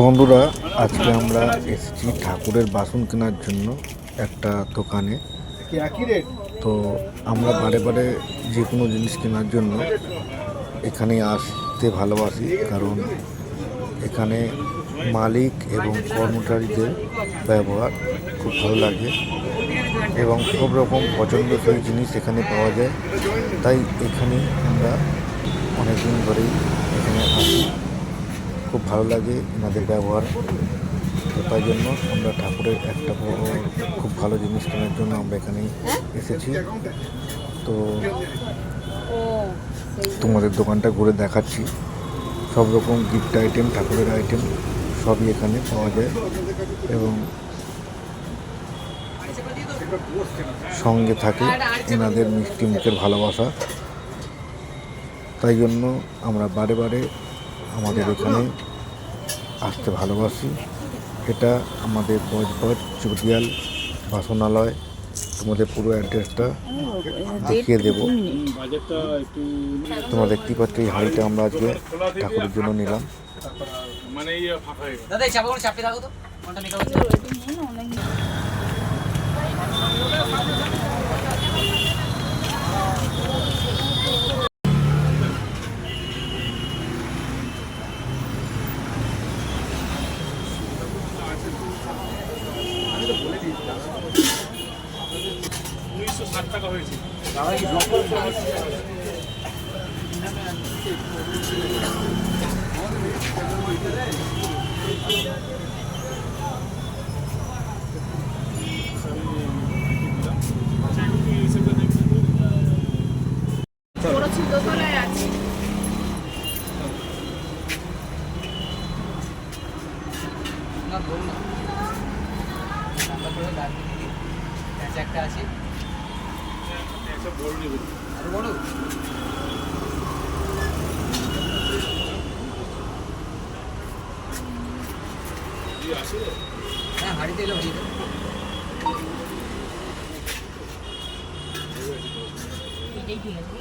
বন্ধুরা, আজকে আমরা এসেছি ঠাকুরের বাসন কেনার জন্য একটা দোকানে। তো আমরা বারে বারে যে কোনো জিনিস কেনার জন্য এখানে আসতে ভালোবাসি, কারণ এখানে মালিক এবং কর্মচারীদের ব্যবহার খুব ভালো লাগে এবং সব রকম পছন্দসই জিনিস এখানে পাওয়া যায়। তাই এখানে আমরা অনেক দিন ধরেই এখানে আসি। খুব ভালো লাগে এনাদের ব্যবহার। তো তাই জন্য আমরা ঠাকুরের একটা খুব ভালো জিনিস কেনার জন্য আমরা এখানে এসেছি। তো তোমাদের দোকানটা ঘুরে দেখাচ্ছি। সব রকম গিফট আইটেম, ঠাকুরের আইটেম সবই এখানে পাওয়া যায় এবং সঙ্গে থাকে এনাদের মিষ্টি মুখের ভালোবাসা। তাই জন্য আমরা বারে বারে আমাদের এখানে আসতে ভালোবাসি। এটা আমাদের বজবজ চুটিয়াল বাসনালয়। তোমাদের পুরো অ্যাড্রেসটা দেখিয়ে দেব। তোমরা দেখতেই পাচ্ছ এই হাঁড়িটা আমরা আজকে ঠাকুরের জন্য নিলাম। টাকা হয়েছে। একটা আছে বড় নেবেন আর বড় হ্যাঁ হাড়িতে এলো এটাই ঠিক আছে।